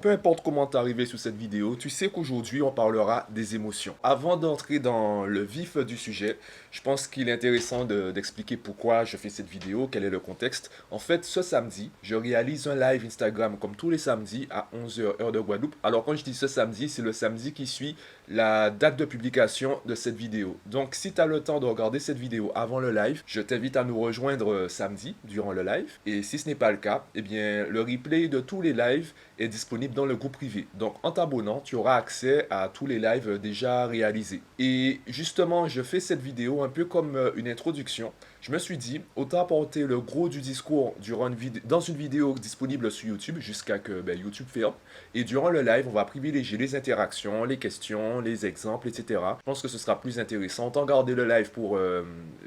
peu importe comment t'es arrivé sur cette vidéo, tu sais qu'aujourd'hui on parlera des émotions. Avant d'entrer dans le vif du sujet, je pense qu'il est intéressant d'expliquer pourquoi je fais cette vidéo, quel est le contexte. En fait, ce samedi, je réalise un live Instagram comme tous les samedis à 11 heures heure de Guadeloupe. Alors quand je dis ce samedi, c'est le samedi qui suit la date de publication de cette vidéo. Donc si tu as le temps de regarder cette vidéo avant le live, je t'invite à nous rejoindre samedi durant le live. Et si ce n'est pas le cas, eh bien le replay de tous les lives est disponible dans le groupe privé. Donc en t'abonnant, tu auras accès à tous les lives déjà réalisés. Et justement, je fais cette vidéo un peu comme une introduction. Je me suis dit, autant apporter le gros du discours dans une vidéo disponible sur YouTube jusqu'à que YouTube ferme. Et durant le live, on va privilégier les interactions, les questions, les exemples, etc. Je pense que ce sera plus intéressant. Autant garder le live pour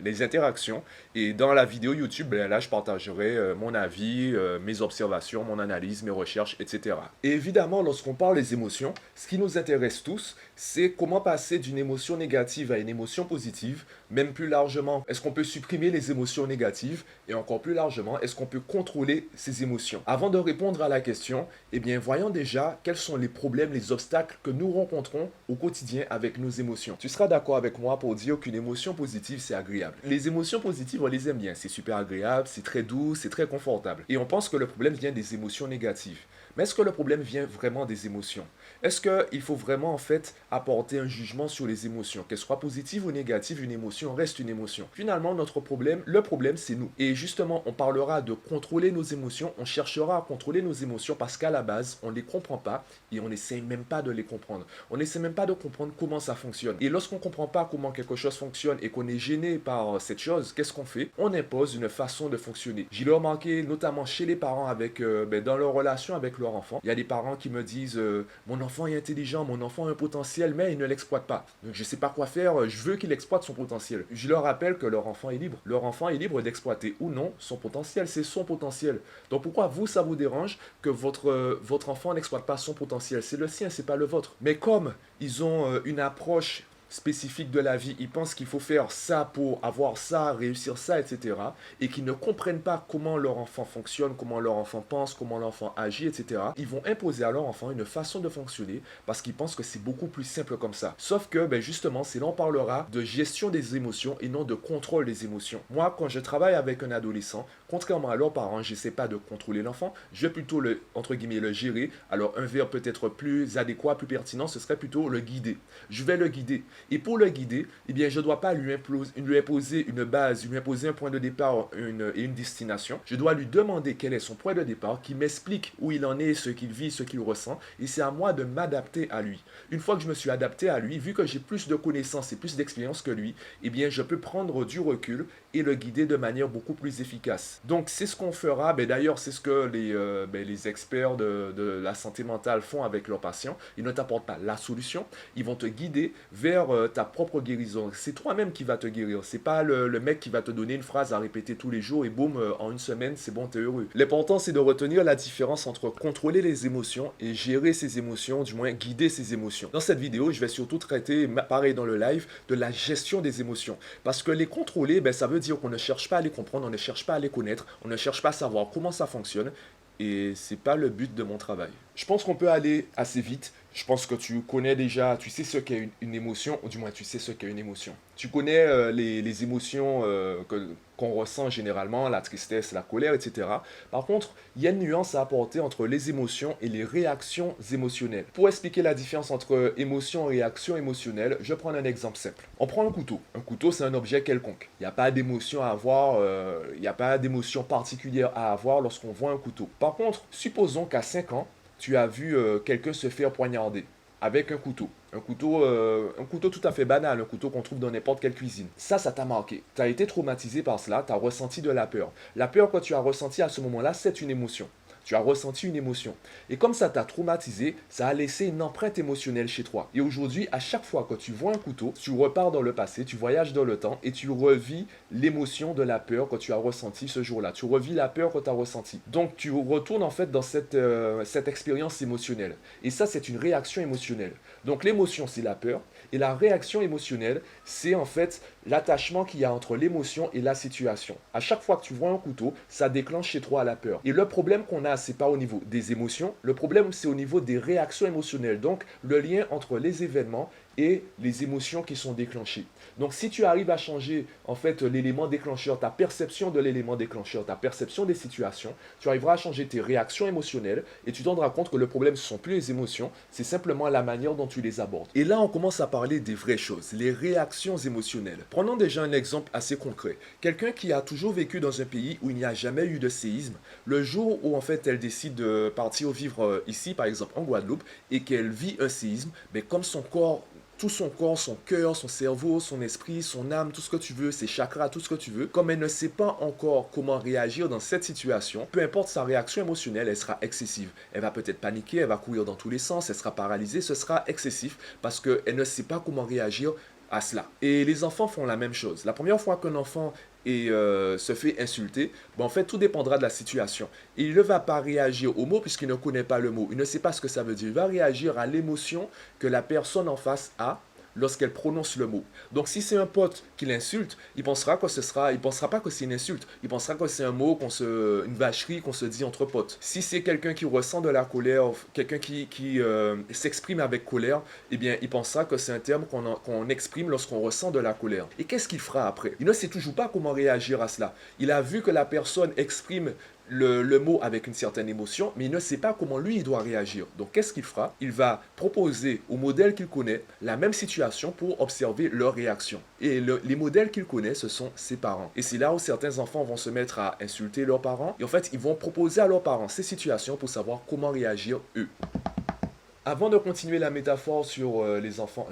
les interactions. Et dans la vidéo YouTube, là, je partagerai mon avis, mes observations, mon analyse, mes recherches, etc. Et évidemment, lorsqu'on parle des émotions, ce qui nous intéresse tous, c'est comment passer d'une émotion négative à une émotion positive. Même plus largement, est-ce qu'on peut supprimer les émotions négatives? Et encore plus largement, est-ce qu'on peut contrôler ces émotions? Avant de répondre à la question, eh bien, voyons déjà quels sont les problèmes, les obstacles que nous rencontrons au quotidien avec nos émotions. Tu seras d'accord avec moi pour dire qu'une émotion positive, c'est agréable. Les émotions positives, on les aime bien. C'est super agréable, c'est très doux, c'est très confortable. Et on pense que le problème vient des émotions négatives. Mais est-ce que le problème vient vraiment des émotions? Est-ce qu'il faut vraiment en fait apporter un jugement sur les émotions? Qu'elle soit positive ou négative, une émotion reste une émotion. Finalement, le problème c'est nous. Et justement, on parlera de contrôler nos émotions, on cherchera à contrôler nos émotions parce qu'à la base, on ne les comprend pas et on n'essaie même pas de les comprendre. On n'essaie même pas de comprendre comment ça fonctionne. Et lorsqu'on ne comprend pas comment quelque chose fonctionne et qu'on est gêné par cette chose, qu'est-ce qu'on fait? On impose une façon de fonctionner. J'ai remarqué notamment chez les parents dans leur relation avec leur enfant. Il y a des parents qui me disent mon enfant est intelligent, mon enfant a un potentiel, mais il ne l'exploite pas. Donc je ne sais pas quoi faire, je veux qu'il exploite son potentiel. Je leur rappelle que leur enfant est libre. Leur enfant est libre d'exploiter ou non son potentiel, c'est son potentiel. Donc pourquoi vous, ça vous dérange que votre enfant n'exploite pas son potentiel? C'est le sien, c'est pas le vôtre. Mais comme ils ont une approche spécifique de la vie, ils pensent qu'il faut faire ça pour avoir ça, réussir ça, etc. Et qu'ils ne comprennent pas comment leur enfant fonctionne, comment leur enfant pense, comment l'enfant agit, etc. Ils vont imposer à leur enfant une façon de fonctionner parce qu'ils pensent que c'est beaucoup plus simple comme ça. Sauf que, justement, c'est là on parlera de gestion des émotions et non de contrôle des émotions. Moi, quand je travaille avec un adolescent, contrairement à leurs parents, je n'essaie pas de contrôler l'enfant, je vais plutôt entre guillemets, le gérer. Alors, un verbe peut-être plus adéquat, plus pertinent, ce serait plutôt le guider. Je vais le guider. Et pour le guider, eh bien, je ne dois pas lui imposer une base, lui imposer un point de départ et une destination. Je dois lui demander quel est son point de départ, qu'il m'explique où il en est, ce qu'il vit, ce qu'il ressent. Et c'est à moi de m'adapter à lui. Une fois que je me suis adapté à lui, vu que j'ai plus de connaissances et plus d'expérience que lui, eh bien, je peux prendre du recul et le guider de manière beaucoup plus efficace. Donc, c'est ce qu'on fera. D'ailleurs, c'est ce que les experts de la santé mentale font avec leurs patients. Ils ne t'apportent pas la solution. Ils vont te guider vers ta propre guérison. C'est toi-même qui vas te guérir. C'est pas le mec qui va te donner une phrase à répéter tous les jours et boum, en une semaine, c'est bon, t'es heureux. L'important, c'est de retenir la différence entre contrôler les émotions et gérer ses émotions, du moins guider ses émotions. Dans cette vidéo, je vais surtout traiter, pareil dans le live, de la gestion des émotions. Parce que les contrôler, ça veut dire qu'on ne cherche pas à les comprendre, on ne cherche pas à les connaître, on ne cherche pas à savoir comment ça fonctionne. Et c'est pas le but de mon travail. Je pense qu'on peut aller assez vite. Je pense que tu connais déjà, tu sais ce qu'est une émotion, ou du moins tu sais ce qu'est une émotion. Tu connais les émotions qu'on ressent généralement, la tristesse, la colère, etc. Par contre, il y a une nuance à apporter entre les émotions et les réactions émotionnelles. Pour expliquer la différence entre émotion et réaction émotionnelle, je prends un exemple simple. On prend un couteau. Un couteau, c'est un objet quelconque. Il n'y a pas d'émotion à avoir, il n'y a pas d'émotion particulière à avoir lorsqu'on voit un couteau. Par contre, supposons qu'à 5 ans, tu as vu quelqu'un se faire poignarder avec un couteau. Un couteau tout à fait banal, un couteau qu'on trouve dans n'importe quelle cuisine. Ça t'a marqué. Tu as été traumatisé par cela, tu as ressenti de la peur. La peur que tu as ressentie à ce moment-là, c'est une émotion. Tu as ressenti une émotion. Et comme ça t'a traumatisé, ça a laissé une empreinte émotionnelle chez toi. Et aujourd'hui, à chaque fois que tu vois un couteau, tu repars dans le passé, tu voyages dans le temps et tu revis l'émotion de la peur que tu as ressentie ce jour-là. Tu revis la peur que tu as ressentie. Donc tu retournes en fait dans cette expérience émotionnelle. Et ça, c'est une réaction émotionnelle. Donc l'émotion, c'est la peur. Et la réaction émotionnelle, c'est en fait l'attachement qu'il y a entre l'émotion et la situation. À chaque fois que tu vois un couteau, ça déclenche chez toi la peur. Et le problème qu'on a c'est pas au niveau des émotions. Le problème, c'est au niveau des réactions émotionnelles. Donc, le lien entre les événements et les émotions qui sont déclenchées. Donc, si tu arrives à changer, en fait, l'élément déclencheur, ta perception de l'élément déclencheur, ta perception des situations, tu arriveras à changer tes réactions émotionnelles et tu te rendras compte que le problème, ce ne sont plus les émotions, c'est simplement la manière dont tu les abordes. Et là, on commence à parler des vraies choses, les réactions émotionnelles. Prenons déjà un exemple assez concret. Quelqu'un qui a toujours vécu dans un pays où il n'y a jamais eu de séisme, le jour où, en fait, elle décide de partir vivre ici, par exemple, en Guadeloupe, et qu'elle vit un séisme, mais comme son corps, tout son corps, son cœur, son cerveau, son esprit, son âme, tout ce que tu veux, ses chakras, tout ce que tu veux, comme elle ne sait pas encore comment réagir dans cette situation, peu importe sa réaction émotionnelle, elle sera excessive. Elle va peut-être paniquer, elle va courir dans tous les sens, elle sera paralysée, ce sera excessif parce qu'elle ne sait pas comment réagir à cela. Et les enfants font la même chose. La première fois qu'un enfant se fait insulter, ben en fait, tout dépendra de la situation. Il ne va pas réagir au mot puisqu'il ne connaît pas le mot. Il ne sait pas ce que ça veut dire. Il va réagir à l'émotion que la personne en face a lorsqu'elle prononce le mot. Donc si c'est un pote qui l'insulte, il pensera pas que c'est une insulte, il pensera que c'est un mot, une vacherie qu'on se dit entre potes. Si c'est quelqu'un qui ressent de la colère, quelqu'un qui s'exprime avec colère, eh bien il pensera que c'est un terme qu'on exprime lorsqu'on ressent de la colère. Et qu'est-ce qu'il fera après? Il ne sait toujours pas comment réagir à cela. Il a vu que la personne exprime le mot avec une certaine émotion, mais il ne sait pas comment lui, il doit réagir. Donc, qu'est-ce qu'il fera? Il va proposer au modèle qu'il connaît la même situation pour observer leur réaction. Et les modèles qu'il connaît, ce sont ses parents. Et c'est là où certains enfants vont se mettre à insulter leurs parents. Et en fait, ils vont proposer à leurs parents ces situations pour savoir comment réagir eux. Avant de continuer la métaphore sur les enfants,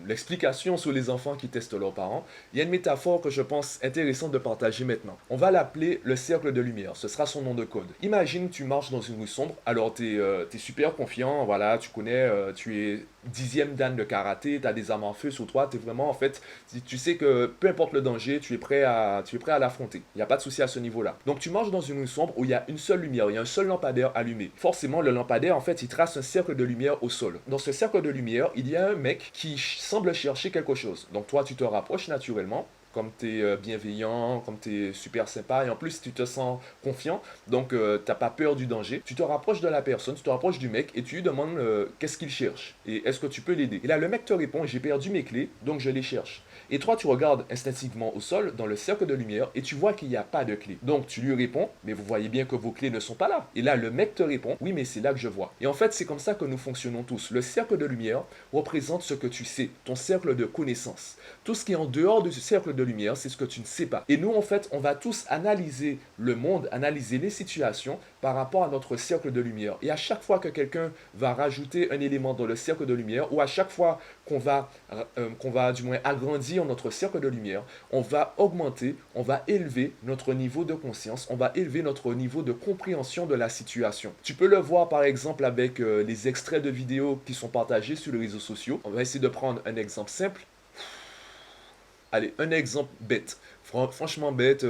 l'explication sur les enfants qui testent leurs parents, il y a une métaphore que je pense intéressante de partager maintenant. On va l'appeler le cercle de lumière, ce sera son nom de code. Imagine tu marches dans une rue sombre, alors tu es super confiant, voilà, tu connais, tu es 10e dan de karaté, tu as des armes en feu sur toi, tu es vraiment en fait, tu sais que peu importe le danger, tu es prêt à l'affronter. Il n'y a pas de souci à ce niveau-là. Donc tu marches dans une rue sombre où il y a une seule lumière, il y a un seul lampadaire allumé. Forcément, le lampadaire, en fait, il trace un cercle de lumière au sol. Dans ce cercle de lumière, il y a un mec qui semble chercher quelque chose. Donc toi, tu te rapproches naturellement, comme tu es bienveillant, comme tu es super sympa, et en plus tu te sens confiant, donc tu n'as pas peur du danger. Tu te rapproches de la personne, tu te rapproches du mec, et tu lui demandes qu'est-ce qu'il cherche, et est-ce que tu peux l'aider. Et là, le mec te répond, j'ai perdu mes clés, donc je les cherche. Et toi, tu regardes instinctivement au sol, dans le cercle de lumière, et tu vois qu'il n'y a pas de clé. Donc tu lui réponds, mais vous voyez bien que vos clés ne sont pas là. Et là, le mec te répond, oui, mais c'est là que je vois. Et en fait, c'est comme ça que nous fonctionnons tous. Le cercle de lumière représente ce que tu sais, ton cercle de connaissances. Tout ce qui est en dehors de ce cercle de lumière, c'est ce que tu ne sais pas. Et nous, en fait, on va tous analyser le monde, analyser les situations par rapport à notre cercle de lumière. Et à chaque fois que quelqu'un va rajouter un élément dans le cercle de lumière, ou à chaque fois qu'on va du moins agrandir notre cercle de lumière, on va augmenter, on va élever notre niveau de conscience, on va élever notre niveau de compréhension de la situation. Tu peux le voir par exemple avec les extraits de vidéos qui sont partagés sur les réseaux sociaux. On va essayer de prendre un exemple simple. Allez, un exemple bête. Franchement bête,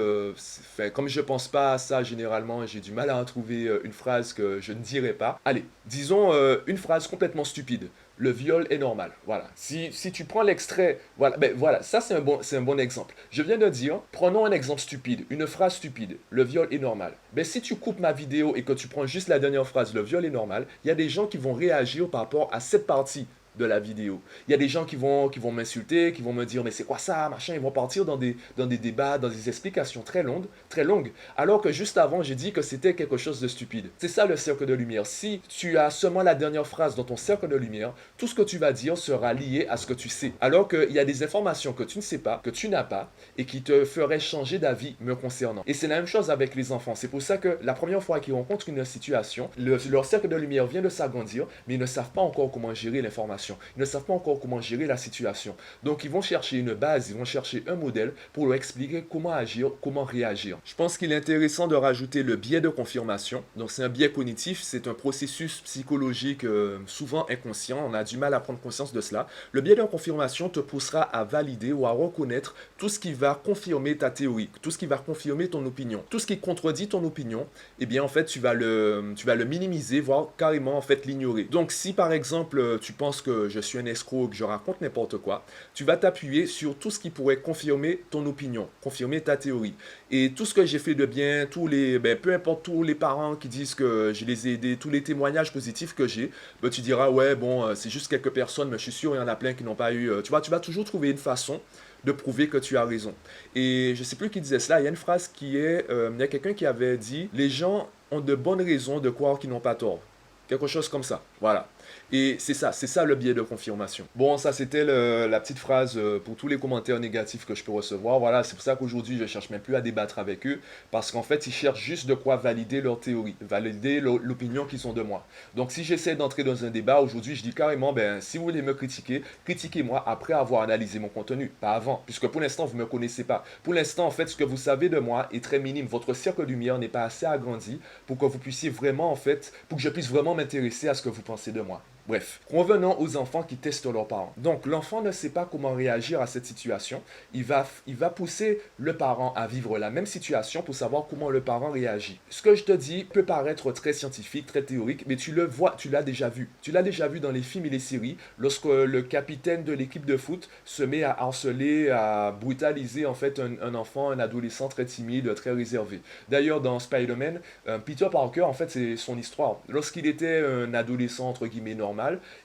comme je pense pas à ça généralement, j'ai du mal à en trouver une phrase que je ne dirais pas. Allez, disons une phrase complètement stupide. Le viol est normal. Voilà. Si tu prends l'extrait, voilà, ça c'est un bon exemple. Je viens de dire, prenons un exemple stupide, une phrase stupide. Le viol est normal. Si tu coupes ma vidéo et que tu prends juste la dernière phrase, le viol est normal, il y a des gens qui vont réagir par rapport à cette partie de la vidéo. Il y a des gens qui vont m'insulter, qui vont me dire mais c'est quoi ça, machin, ils vont partir dans des débats, dans des explications très longues, alors que juste avant j'ai dit que c'était quelque chose de stupide. C'est ça le cercle de lumière. Si tu as seulement la dernière phrase dans ton cercle de lumière, tout ce que tu vas dire sera lié à ce que tu sais. Alors qu'il y a des informations que tu ne sais pas, que tu n'as pas, et qui te feraient changer d'avis me concernant. Et c'est la même chose avec les enfants. C'est pour ça que la première fois qu'ils rencontrent une situation, leur cercle de lumière vient de s'agrandir, mais ils ne savent pas encore comment gérer l'information. Ils ne savent pas encore comment gérer la situation. Donc, ils vont chercher une base, ils vont chercher un modèle pour leur expliquer comment agir, comment réagir. Je pense qu'il est intéressant de rajouter le biais de confirmation. Donc, c'est un biais cognitif, c'est un processus psychologique souvent inconscient. On a du mal à prendre conscience de cela. Le biais de confirmation te poussera à valider ou à reconnaître tout ce qui va confirmer ta théorie, tout ce qui va confirmer ton opinion. Tout ce qui contredit ton opinion, eh bien, en fait, tu vas le minimiser, voire carrément, en fait, l'ignorer. Donc, si par exemple, tu penses que que je suis un escroc, que je raconte n'importe quoi, tu vas t'appuyer sur tout ce qui pourrait confirmer ton opinion, confirmer ta théorie. Et tout ce que j'ai fait de bien, peu importe tous les parents qui disent que je les ai aidés, tous les témoignages positifs que j'ai, ben, tu diras, ouais, bon, c'est juste quelques personnes, mais je suis sûr, il y en a plein qui n'ont pas eu. Tu vas toujours trouver une façon de prouver que tu as raison. Et je sais plus qui disait cela, il y a une phrase qui est, il y a quelqu'un qui avait dit, les gens ont de bonnes raisons de croire qu'ils n'ont pas tort. Quelque chose comme ça, voilà. Et c'est ça le biais de confirmation. Bon, ça c'était la petite phrase pour tous les commentaires négatifs que je peux recevoir. Voilà, c'est pour ça qu'aujourd'hui je cherche même plus à débattre avec eux, parce qu'en fait ils cherchent juste de quoi valider leur théorie, valider l'opinion qu'ils ont de moi. Donc si j'essaie d'entrer dans un débat, aujourd'hui je dis carrément, ben si vous voulez me critiquer, critiquez-moi après avoir analysé mon contenu, pas avant, puisque pour l'instant vous ne me connaissez pas. Pour l'instant en fait ce que vous savez de moi est très minime, votre cercle de lumière n'est pas assez agrandi pour que vous puissiez vraiment en fait, pour que je puisse vraiment m'intéresser à ce que vous pensez de moi. Bref, revenons aux enfants qui testent leurs parents. Donc, l'enfant ne sait pas comment réagir à cette situation. Il va pousser le parent à vivre la même situation pour savoir comment le parent réagit. Ce que je te dis peut paraître très scientifique, très théorique, mais tu le vois, tu l'as déjà vu. Tu l'as déjà vu dans les films et les séries, lorsque le capitaine de l'équipe de foot se met à harceler, à brutaliser en fait un enfant, un adolescent très timide, très réservé. D'ailleurs, dans Spider-Man, Peter Parker, en fait, c'est son histoire. Lorsqu'il était un adolescent, entre guillemets, normal,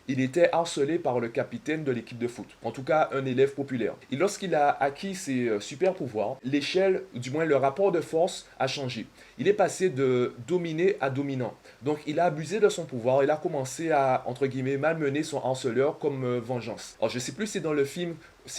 il était harcelé par le capitaine de l'équipe de foot, en tout cas un élève populaire. Et lorsqu'il a acquis ses super pouvoirs, l'échelle, du moins le rapport de force a changé. Il est passé de dominé à dominant. Donc il a abusé de son pouvoir, il a commencé à, entre guillemets, malmener son harceleur comme vengeance. Alors je sais plus si dans le film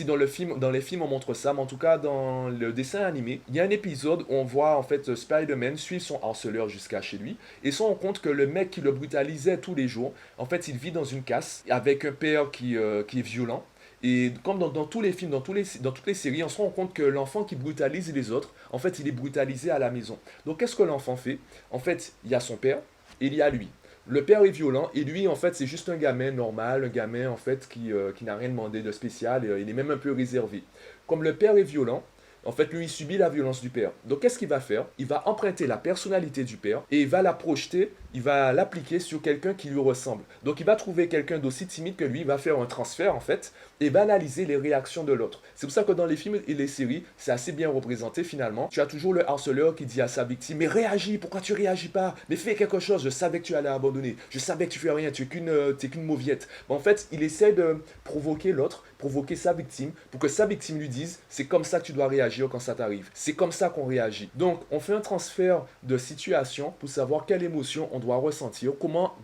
dans les films on montre ça, mais en tout cas dans le dessin animé, il y a un épisode où on voit en fait Spider-Man suivre son harceleur jusqu'à chez lui et se rend compte que le mec qui le brutalisait tous les jours, en fait il vit dans une casse avec un père qui est violent. Et comme dans tous les films, dans toutes les séries, on se rend compte que l'enfant qui brutalise les autres, en fait, il est brutalisé à la maison. Donc, qu'est-ce que l'enfant fait? En fait, il y a son père et il y a lui. Le père est violent et lui, en fait, c'est juste un gamin normal, un gamin, en fait, qui n'a rien demandé de spécial. Il est même un peu réservé. Comme le père est violent, en fait, lui, il subit la violence du père. Donc, qu'est-ce qu'il va faire? Il va emprunter la personnalité du père et il va la projeter, il va l'appliquer sur quelqu'un qui lui ressemble. Donc, il va trouver quelqu'un d'aussi timide que lui, il va faire un transfert, en fait, et va analyser les réactions de l'autre. C'est pour ça que dans les films et les séries, c'est assez bien représenté finalement. Tu as toujours le harceleur qui dit à sa victime, mais réagis, pourquoi tu réagis pas? Mais fais quelque chose, je savais que tu allais abandonner, je savais que tu fais rien, tu es qu'une mauviette. En fait, il essaie de provoquer l'autre, provoquer sa victime, pour que sa victime lui dise, c'est comme ça que tu dois réagir quand ça t'arrive. C'est comme ça qu'on réagit. Donc, on fait un transfert de situation pour savoir quelle émotion on doit ressentir,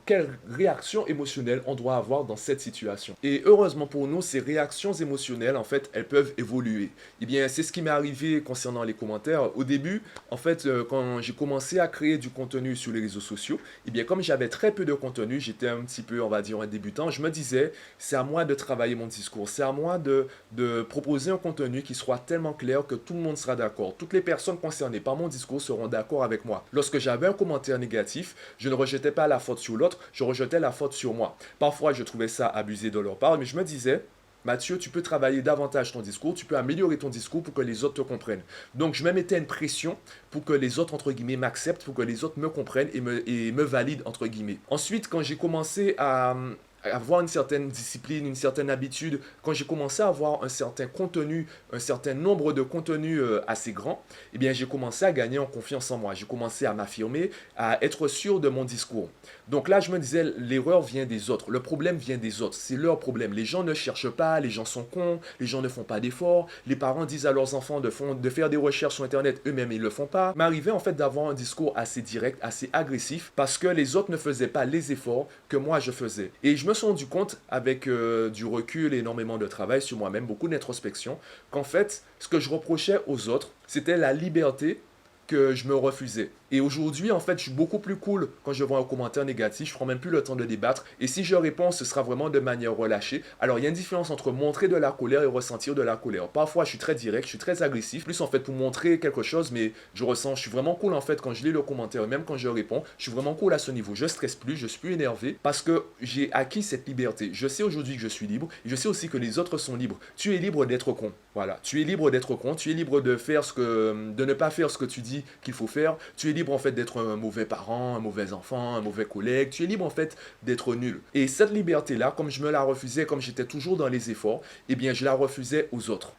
quelle réaction émotionnelle on doit avoir dans cette situation. Et heureusement pour nous, ces réactions émotionnelles, en fait, elles peuvent évoluer. Eh bien, c'est ce qui m'est arrivé concernant les commentaires. Au début, en fait, quand j'ai commencé à créer du contenu sur les réseaux sociaux, eh bien, comme j'avais très peu de contenu, j'étais un petit peu, on va dire, un débutant, je me disais, c'est à moi de travailler mon discours, c'est à moi de proposer un contenu qui soit tellement clair que tout le monde sera d'accord. Toutes les personnes concernées par mon discours seront d'accord avec moi. Lorsque j'avais un commentaire négatif, je ne rejetais pas la faute sur l'autre, je rejetais la faute sur moi. Parfois, je trouvais ça abusé de leur part, mais je me disais, Mathieu, tu peux travailler davantage ton discours, tu peux améliorer ton discours pour que les autres te comprennent. Donc, je me mettais une pression pour que les autres, entre guillemets, m'acceptent, pour que les autres me comprennent et me valident, entre guillemets. Ensuite, quand j'ai commencé à avoir une certaine discipline, une certaine habitude, quand j'ai commencé à avoir un certain contenu, un certain nombre de contenus assez grand, eh bien j'ai commencé à gagner en confiance en moi. J'ai commencé à m'affirmer, à être sûr de mon discours. Donc là, je me disais, l'erreur vient des autres, le problème vient des autres, c'est leur problème. Les gens ne cherchent pas, les gens sont cons, les gens ne font pas d'efforts, les parents disent à leurs enfants de faire des recherches sur Internet, eux-mêmes ils ne le font pas. M'arrivait en fait d'avoir un discours assez direct, assez agressif, parce que les autres ne faisaient pas les efforts que moi je faisais. Et je me suis rendu compte, avec du recul et énormément de travail sur moi-même, beaucoup d'introspection, qu'en fait, ce que je reprochais aux autres, c'était la liberté que je me refusais. Et aujourd'hui, en fait, je suis beaucoup plus cool quand je vois un commentaire négatif. Je prends même plus le temps de débattre. Et si je réponds, ce sera vraiment de manière relâchée. Alors, il y a une différence entre montrer de la colère et ressentir de la colère. Parfois, je suis très direct, je suis très agressif. Plus, en fait, pour montrer quelque chose, mais je suis vraiment cool, en fait, quand je lis le commentaire et même quand je réponds. Je suis vraiment cool à ce niveau. Je stresse plus, je suis plus énervé parce que j'ai acquis cette liberté. Je sais aujourd'hui que je suis libre. Et je sais aussi que les autres sont libres. Tu es libre d'être con. Voilà. Tu es libre d'être con. Tu es libre de ne pas faire ce que tu dis qu'il faut faire. Tu es libre en fait d'être un mauvais parent, un mauvais enfant, un mauvais collègue. Tu es libre en fait d'être nul. Et cette liberté-là, comme je me la refusais, comme j'étais toujours dans les efforts, eh bien je la refusais aux autres.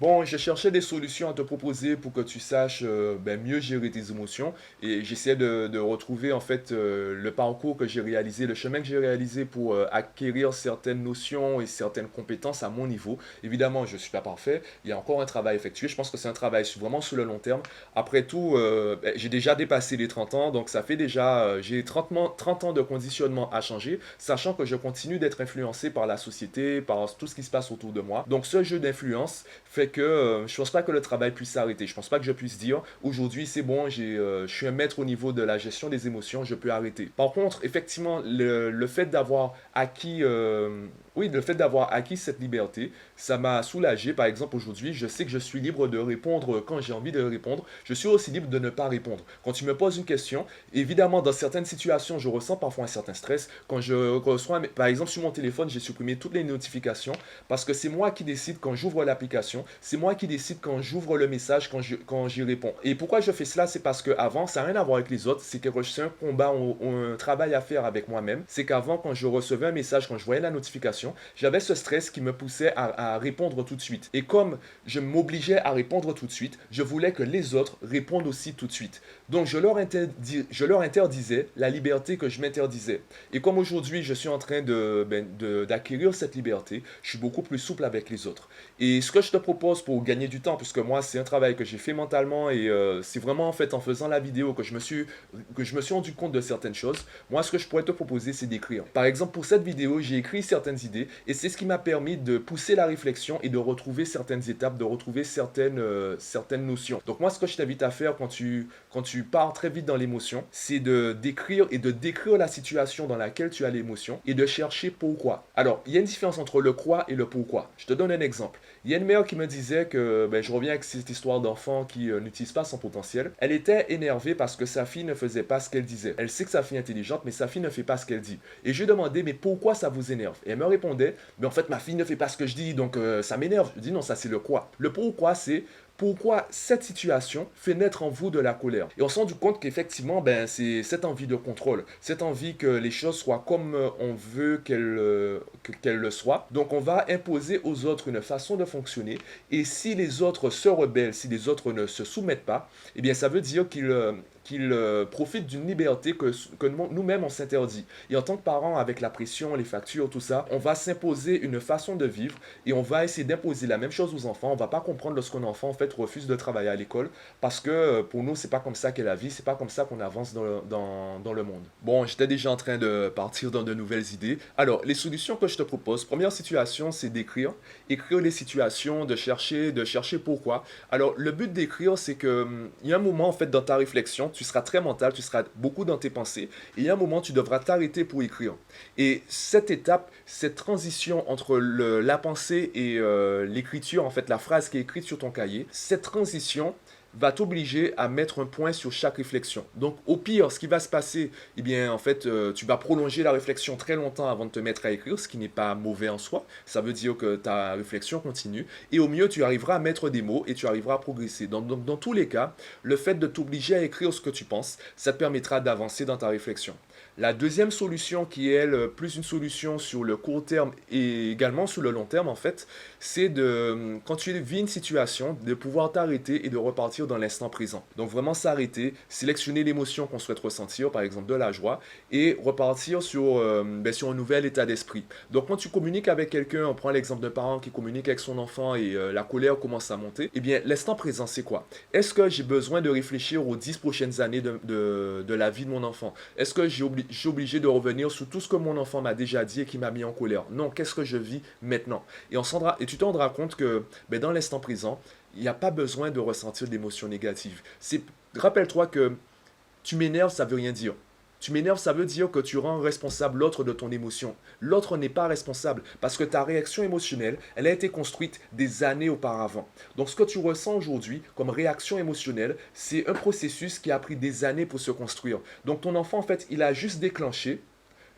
Bon, je cherchais des solutions à te proposer pour que tu saches mieux gérer tes émotions et j'essaie de retrouver en fait le parcours que j'ai réalisé, le chemin que j'ai réalisé pour acquérir certaines notions et certaines compétences à mon niveau. Évidemment, je ne suis pas parfait, il y a encore un travail à effectuer. Je pense que c'est un travail vraiment sur le long terme. Après tout, j'ai déjà dépassé les 30 ans, donc ça fait déjà, j'ai 30 ans de conditionnement à changer, sachant que je continue d'être influencé par la société, par tout ce qui se passe autour de moi. Donc ce jeu d'influence fait que je pense pas que le travail puisse s'arrêter. Je pense pas que je puisse dire aujourd'hui c'est bon, je suis un maître au niveau de la gestion des émotions, je peux arrêter. Par contre, effectivement, le fait d'avoir acquis, oui, le fait d'avoir acquis cette liberté, ça m'a soulagé. Par exemple, aujourd'hui, je sais que je suis libre de répondre quand j'ai envie de répondre. Je suis aussi libre de ne pas répondre. Quand tu me poses une question, évidemment, dans certaines situations, je ressens parfois un certain stress. Quand je reçois, par exemple, sur mon téléphone, j'ai supprimé toutes les notifications parce que c'est moi qui décide quand j'ouvre l'application, c'est moi qui décide quand j'ouvre le message, quand j'y réponds. Et pourquoi je fais cela? C'est parce que avant, ça n'a rien à voir avec les autres. C'est que c'est un combat ou un travail à faire avec moi-même. C'est qu'avant, quand je recevais un message, quand je voyais la notification, j'avais ce stress qui me poussait à répondre tout de suite. Et comme je m'obligeais à répondre tout de suite, je voulais que les autres répondent aussi tout de suite. Donc je leur interdisais la liberté que je m'interdisais. Et comme aujourd'hui, je suis en train d'acquérir cette liberté, je suis beaucoup plus souple avec les autres. Et ce que je te propose pour gagner du temps, puisque moi, c'est un travail que j'ai fait mentalement et c'est vraiment en fait en faisant la vidéo que je me suis rendu compte de certaines choses. Moi, ce que je pourrais te proposer, c'est d'écrire. Par exemple, pour cette vidéo, j'ai écrit certaines idées et c'est ce qui m'a permis de pousser la réflexion et de retrouver certaines étapes, de retrouver certaines notions. Donc moi, ce que je t'invite à faire quand tu pars très vite dans l'émotion, c'est d'écrire et de décrire la situation dans laquelle tu as l'émotion et de chercher pourquoi. Alors, il y a une différence entre le quoi et le pourquoi. Je te donne un exemple. Il y a une mère qui me disait que, je reviens avec cette histoire d'enfant qui n'utilise pas son potentiel. Elle était énervée parce que sa fille ne faisait pas ce qu'elle disait. Elle sait que sa fille est intelligente, mais sa fille ne fait pas ce qu'elle dit. Et je lui ai demandé, mais pourquoi ça vous énerve? Et elle me répondait, mais en fait, ma fille ne fait pas ce que je dis, donc ça m'énerve. Je dis non, ça c'est le quoi. Le pourquoi, c'est pourquoi cette situation fait naître en vous de la colère. Et on s'est rendu compte qu'effectivement, c'est cette envie de contrôle, cette envie que les choses soient comme on veut qu'elles le soient. Donc on va imposer aux autres une façon de fonctionner. Et si les autres se rebellent, si les autres ne se soumettent pas, eh bien ça veut dire qu'ils profitent d'une liberté que nous-mêmes on s'interdit. Et en tant que parents, avec la pression, les factures, tout ça, on va s'imposer une façon de vivre et on va essayer d'imposer la même chose aux enfants. On va pas comprendre lorsqu'un enfant en fait refuse de travailler à l'école parce que pour nous c'est pas comme ça qu'est la vie, c'est pas comme ça qu'on avance dans le monde. Bon, j'étais déjà en train de partir dans de nouvelles idées. Alors, les solutions que je te propose, première situation, c'est d'écrire les situations, de chercher pourquoi. Alors, le but d'écrire, c'est que il y a un moment en fait dans ta réflexion, tu seras très mental, tu seras beaucoup dans tes pensées, et il y a un moment tu devras t'arrêter pour écrire. Et cette étape, cette transition entre la pensée et l'écriture, en fait la phrase qui est écrite sur ton cahier, cette transition va t'obliger à mettre un point sur chaque réflexion. Donc au pire, ce qui va se passer, eh bien en fait, tu vas prolonger la réflexion très longtemps avant de te mettre à écrire, ce qui n'est pas mauvais en soi. Ça veut dire que ta réflexion continue. Et au mieux, tu arriveras à mettre des mots et tu arriveras à progresser. Donc dans tous les cas, le fait de t'obliger à écrire ce que tu penses, ça te permettra d'avancer dans ta réflexion. La deuxième solution, qui est elle, plus une solution sur le court terme et également sur le long terme en fait, c'est quand tu vis une situation, de pouvoir t'arrêter et de repartir dans l'instant présent. Donc vraiment s'arrêter, sélectionner l'émotion qu'on souhaite ressentir, par exemple de la joie, et repartir sur un nouvel état d'esprit. Donc quand tu communiques avec quelqu'un, on prend l'exemple d'un parent qui communique avec son enfant et la colère commence à monter, eh bien l'instant présent c'est quoi? Est-ce que j'ai besoin de réfléchir aux 10 prochaines années de la vie de mon enfant? Est-ce que je suis obligé de revenir sur tout ce que mon enfant m'a déjà dit et qui m'a mis en colère? Non, qu'est-ce que je vis maintenant? Et tu te rendras compte que dans l'instant présent, il n'y a pas besoin de ressentir d'émotions négatives. Rappelle-toi que tu m'énerves, ça ne veut rien dire. Tu m'énerves, ça veut dire que tu rends responsable l'autre de ton émotion. L'autre n'est pas responsable parce que ta réaction émotionnelle, elle a été construite des années auparavant. Donc ce que tu ressens aujourd'hui comme réaction émotionnelle, c'est un processus qui a pris des années pour se construire. Donc ton enfant, en fait, il a juste déclenché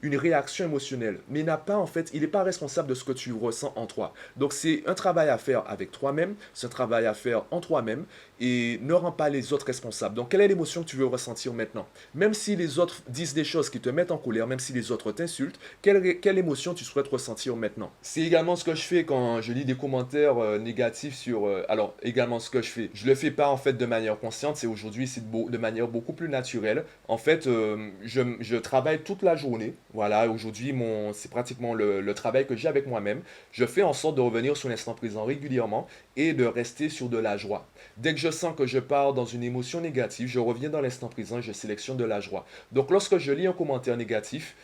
une réaction émotionnelle, mais n'a pas en fait, il n'est pas responsable de ce que tu ressens en toi. Donc c'est un travail à faire avec toi-même, c'est un travail à faire en toi-même et ne rends pas les autres responsables. Donc quelle est l'émotion que tu veux ressentir maintenant? Même si les autres disent des choses qui te mettent en colère, même si les autres t'insultent, quelle émotion tu souhaites ressentir maintenant? C'est également ce que je fais quand je lis des commentaires négatifs sur... alors également ce que je fais, je le fais pas en fait de manière consciente, c'est aujourd'hui c'est de manière beaucoup plus naturelle. En fait, je travaille toute la journée. Voilà, aujourd'hui, c'est pratiquement le travail que j'ai avec moi-même. Je fais en sorte de revenir sur l'instant présent régulièrement et de rester sur de la joie. Dès que je sens que je pars dans une émotion négative, je reviens dans l'instant présent et je sélectionne de la joie. Donc, lorsque je lis un commentaire négatif,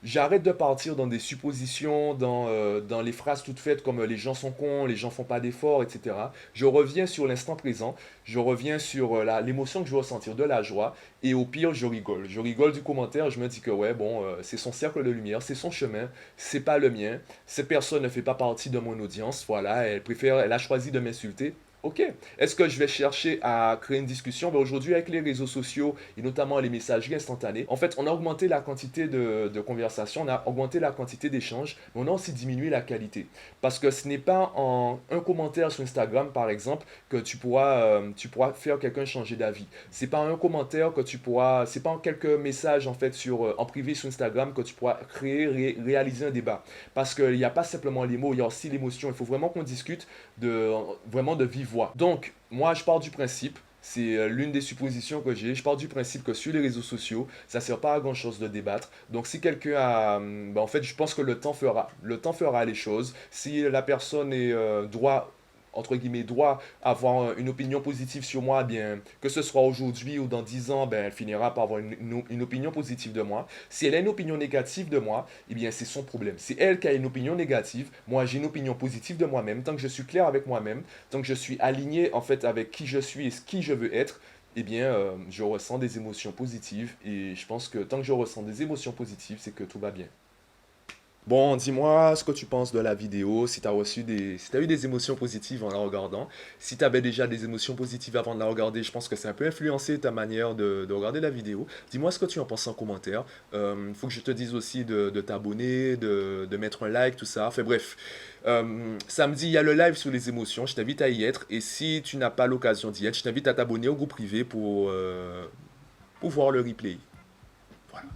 j'arrête de partir dans des suppositions, dans les phrases toutes faites comme les gens sont cons, les gens font pas d'efforts, etc. Je reviens sur l'instant présent, je reviens sur l'émotion que je veux ressentir, de la joie, et au pire, je rigole. Je rigole du commentaire, je me dis que ouais, bon, c'est son cercle de lumière, c'est son chemin, c'est pas le mien. Cette personne ne fait pas partie de mon audience, voilà, elle a choisi de m'insulter. Ok. Est-ce que je vais chercher à créer une discussion? Ben aujourd'hui, avec les réseaux sociaux et notamment les messageries instantanées, en fait, on a augmenté la quantité de conversations, on a augmenté la quantité d'échanges, mais on a aussi diminué la qualité. Parce que ce n'est pas en un commentaire sur Instagram, par exemple, que tu pourras faire quelqu'un changer d'avis. C'est pas en un commentaire que c'est pas en quelques messages, en fait, en privé sur Instagram que tu pourras réaliser un débat. Parce qu'il n'y a pas simplement les mots, il y a aussi l'émotion. Il faut vraiment qu'on discute vraiment de vive voix. Donc, moi, je pars du principe, c'est l'une des suppositions que j'ai, je pars du principe que sur les réseaux sociaux, ça ne sert pas à grand chose de débattre. Donc, si quelqu'un a... en fait, je pense que le temps fera les choses. Si la personne doit entre guillemets, doit avoir une opinion positive sur moi, bien, que ce soit aujourd'hui ou dans 10 ans, ben, elle finira par avoir une opinion positive de moi. Si elle a une opinion négative de moi, eh bien, c'est son problème. C'est elle qui a une opinion négative. Moi, j'ai une opinion positive de moi-même. Tant que je suis clair avec moi-même, tant que je suis aligné, en fait, avec qui je suis et qui je veux être, eh bien, je ressens des émotions positives. Et je pense que tant que je ressens des émotions positives, c'est que tout va bien. Bon, dis-moi ce que tu penses de la vidéo, si tu as si t'as eu des émotions positives en la regardant. Si tu avais déjà des émotions positives avant de la regarder, je pense que c'est un peu influencé ta manière de regarder la vidéo. Dis-moi ce que tu en penses en commentaire. Faut que je te dise aussi de t'abonner, de mettre un like, tout ça. Enfin bref, samedi, il y a le live sur les émotions. Je t'invite à y être. Et si tu n'as pas l'occasion d'y être, je t'invite à t'abonner au groupe privé pour voir le replay. Voilà.